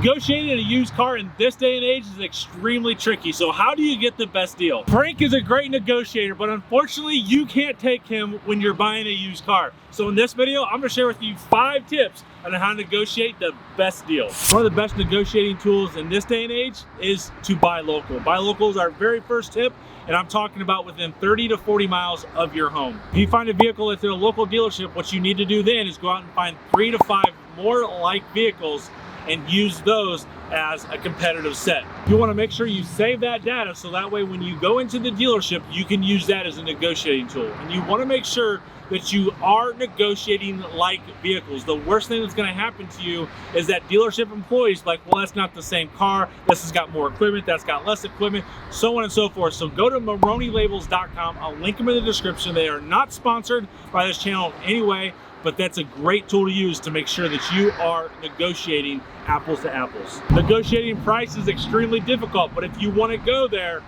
Negotiating a used car in this day and age is extremely tricky, so how do you get the best deal? Frank is a great negotiator, but unfortunately you can't take him when you're buying a used car. So in this video, I'm gonna share with you 5 tips on how to negotiate the best deal. One of the best negotiating tools in this day and age is to buy local. Buy local is our very first tip, and I'm talking about within 30 to 40 miles of your home. If you find a vehicle that's at a local dealership, what you need to do then is go out and find 3 to 5 more like vehicles and use those as a competitive set. You want to make sure you save that data so that way when you go into the dealership, you can use that as a negotiating tool. And you want to make sure that you are negotiating like vehicles. The worst thing that's going to happen to you is that dealership employees like, well, that's not the same car, this has got more equipment, that's got less equipment, so on and so forth. So go to 𝘊𝘍𝑒𝐺𝑙abels.com. I'll link them in the description. They are not sponsored by this channel in any way, but that's a great tool to use to make sure that you are negotiating apples to apples. Negotiating price is extremely difficult, but if you want to go there,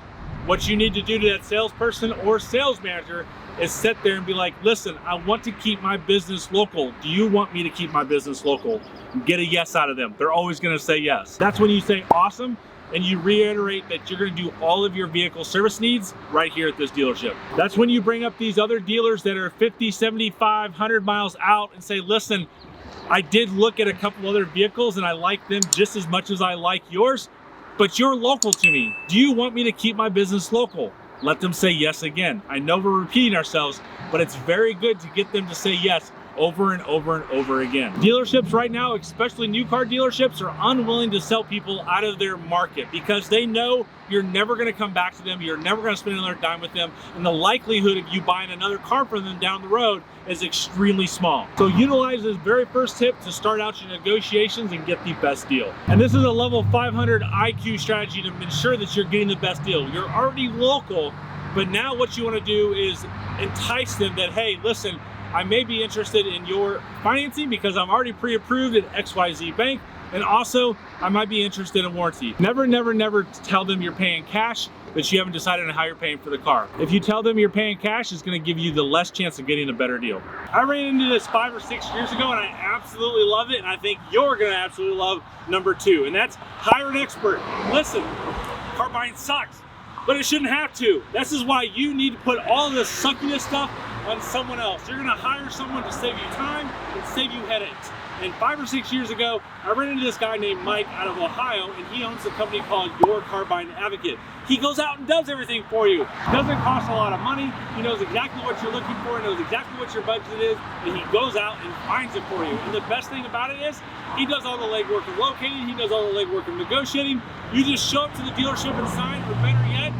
what you need to do to that salesperson or sales manager is sit there and be like, listen, I want to keep my business local. Do you want me to keep my business local? Get a yes out of them. They're always going to say yes. That's when you say awesome, and you reiterate that you're going to do all of your vehicle service needs right here at this dealership. That's when you bring up these other dealers that are 50, 75, 100 miles out and say, listen, I did look at a couple other vehicles and I like them just as much as I like yours, but you're local to me. Do you want me to keep my business local? Let them say yes again. I know we're repeating ourselves, but it's very good to get them to say yes over and over and over again. Dealerships right now, especially new car dealerships, are unwilling to sell people out of their market because they know you're never going to come back to them, you're never going to spend another dime with them, and the likelihood of you buying another car from them down the road is extremely small. So utilize this very first tip to start out your negotiations and get the best deal. And this is a level 500 IQ strategy to ensure that you're getting the best deal. You're already local, but now what you want to do is entice them that, hey, listen, I may be interested in your financing because I'm already pre-approved at XYZ Bank, and also I might be interested in warranty. Never, never, never tell them you're paying cash, but you haven't decided on how you're paying for the car. If you tell them you're paying cash, it's going to give you the less chance of getting a better deal. I ran into this 5 or 6 years ago, and I absolutely love it, and I think you're going to absolutely love number 2, and that's hire an expert. Listen, car buying sucks, but it shouldn't have to. This is why you need to put all of this suckiness stuff on someone else. You're gonna hire someone to save you time and save you headaches. And 5 or 6 years ago, I ran into this guy named Mike out of Ohio, and he owns a company called Your Car Buying Advocate. He goes out and does everything for you. Doesn't cost a lot of money. He knows exactly what you're looking for, knows exactly what your budget is, and he goes out and finds it for you. And the best thing about it is, he does all the legwork of locating, he does all the legwork of negotiating. You just show up to the dealership and sign, or better yet,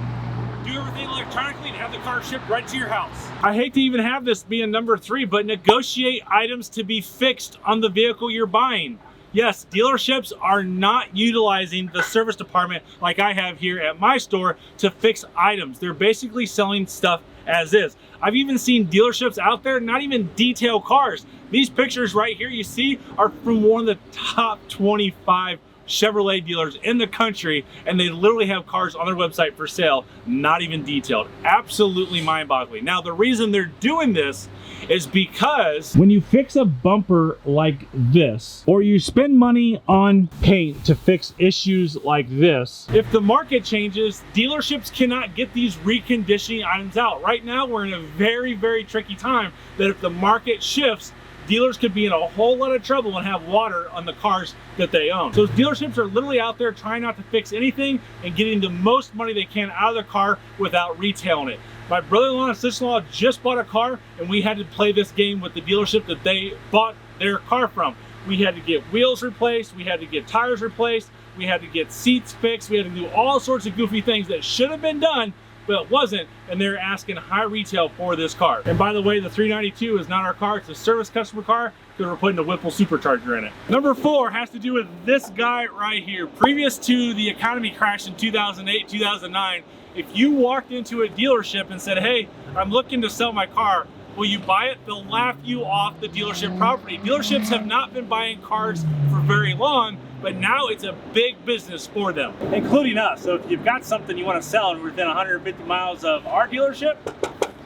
do everything electronically and have the car shipped right to your house. I hate to even have this be a number 3, but negotiate items to be fixed on the vehicle you're buying. Yes, dealerships are not utilizing the service department like I have here at my store to fix items. They're basically selling stuff as is. I've even seen dealerships out there not even detail cars. These pictures right here you see are from one of the top 25 Chevrolet dealers in the country, and they literally have cars on their website for sale, not even detailed. Absolutely mind-boggling. Now, the reason they're doing this is because when you fix a bumper like this, or you spend money on paint to fix issues like this, if the market changes, dealerships cannot get these reconditioning items out. Right now, we're in a very, very tricky time that if the market shifts, dealers could be in a whole lot of trouble and have water on the cars that they own. So dealerships are literally out there trying not to fix anything and getting the most money they can out of their car without retailing it. My brother-in-law and sister-in-law just bought a car, and we had to play this game with the dealership that they bought their car from. We had to get wheels replaced, we had to get tires replaced, we had to get seats fixed, we had to do all sorts of goofy things that should have been done, but it wasn't, and they're asking high retail for this car. And by the way, the 392 is not our car, it's a service customer car because we're putting a Whipple supercharger in it. Number 4 has to do with this guy right here. Previous to the economy crash in 2008, 2009, if you walked into a dealership and said, hey, I'm looking to sell my car, will you buy it? They'll laugh you off the dealership property. Dealerships have not been buying cars for very long, but now it's a big business for them, including us. So if you've got something you want to sell and within 150 miles of our dealership,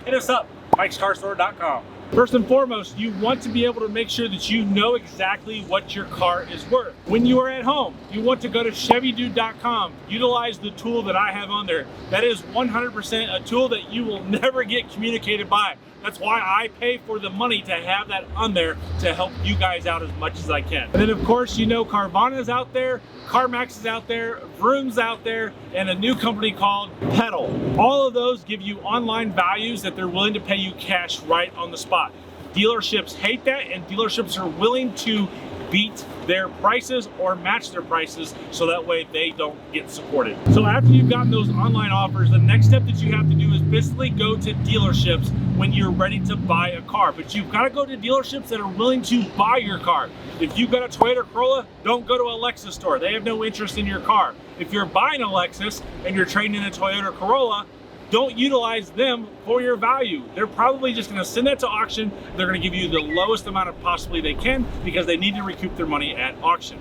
hit us up, mikescarstore.com. First and foremost, you want to be able to make sure that you know exactly what your car is worth. When you are at home, you want to go to ChevyDude.com, utilize the tool that I have on there. That is 100% a tool that you will never get communicated by. That's why I pay for the money to have that on there to help you guys out as much as I can. And then of course, you know, Carvana's out there, CarMax is out there, Vroom's out there, and a new company called Pedal. All of those give you online values that they're willing to pay you cash right on the spot. Dealerships hate that, and dealerships are willing to beat their prices or match their prices so that way they don't get supported. So after you've gotten those online offers, the next step that you have to do is basically go to dealerships when you're ready to buy a car. But you've got to go to dealerships that are willing to buy your car. If you've got a Toyota Corolla, don't go to a Lexus store. They have no interest in your car. If you're buying a Lexus and you're trading in a Toyota Corolla, don't utilize them for your value. They're probably just gonna send that to auction. They're gonna give you the lowest amount of possibly they can because they need to recoup their money at auction.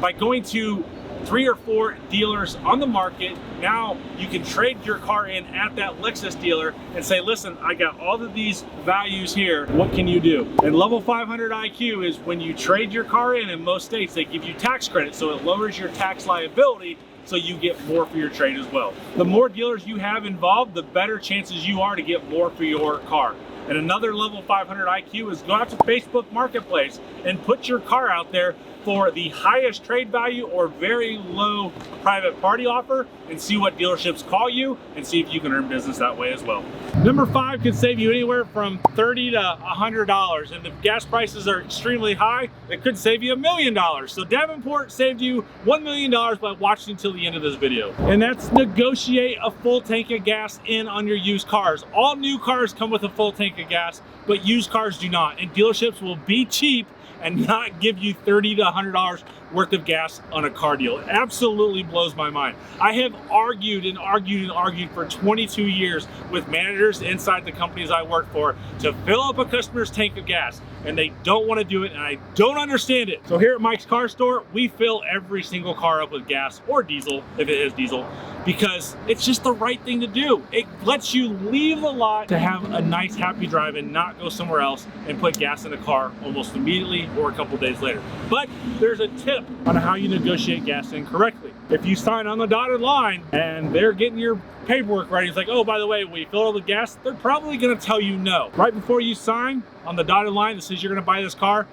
By going to 3 or 4 dealers on the market, now you can trade your car in at that Lexus dealer and say, listen, I got all of these values here, what can you do? And level 500 IQ is when you trade your car in most states, they give you tax credit, so it lowers your tax liability, so you get more for your trade as well. The more dealers you have involved, the better chances you are to get more for your car. And another level 500 IQ is go out to Facebook Marketplace and put your car out there for the highest trade value or very low private party offer and see what dealerships call you and see if you can earn business that way as well. Number 5 can save you anywhere from $30 to $100, and if gas prices are extremely high, it could save you $1 million. So Davenport saved you $1 million by watching until the end of this video. And that's negotiate a full tank of gas in on your used cars. All new cars come with a full tank of gas, but used cars do not, and dealerships will be cheap and not give you $30 to $100 worth of gas on a car deal. It absolutely blows my mind. I have argued and argued and argued for 22 years with managers inside the companies I work for to fill up a customer's tank of gas, and they don't want to do it, and I don't understand it. So here at Mike's Car Store, we fill every single car up with gas or diesel, if it is diesel, because it's just the right thing to do. It lets you leave the lot to have a nice, happy drive and not go somewhere else and put gas in a car almost immediately or a couple days later. But there's a tip on how you negotiate gas in correctly. If you sign on the dotted line and they're getting your paperwork ready, it's like, oh, by the way, we fill it with gas, they're probably gonna tell you no. Right before you sign on the dotted line that says you're gonna buy this car,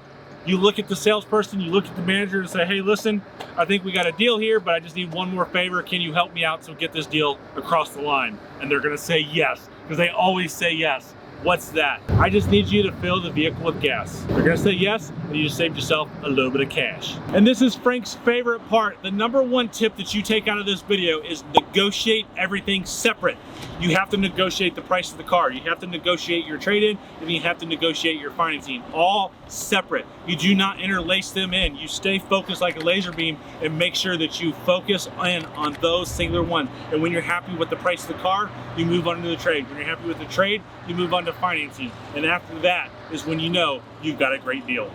you look at the salesperson, you look at the manager and say, hey, listen, I think we got a deal here, but I just need one more favor. Can you help me out to get this deal across the line? And they're gonna say yes, because they always say yes. What's that? I just need you to fill the vehicle with gas. They're gonna say yes, and you just saved yourself a little bit of cash. And this is Frank's favorite part. The number 1 tip that you take out of this video is negotiate everything separate. You have to negotiate the price of the car. You have to negotiate your trade-in, and you have to negotiate your financing, all separate. You do not interlace them in. You stay focused like a laser beam and make sure that you focus in on those singular ones. And when you're happy with the price of the car, you move on to the trade. When you're happy with the trade, you move on to financing. And after that is when you know you've got a great deal.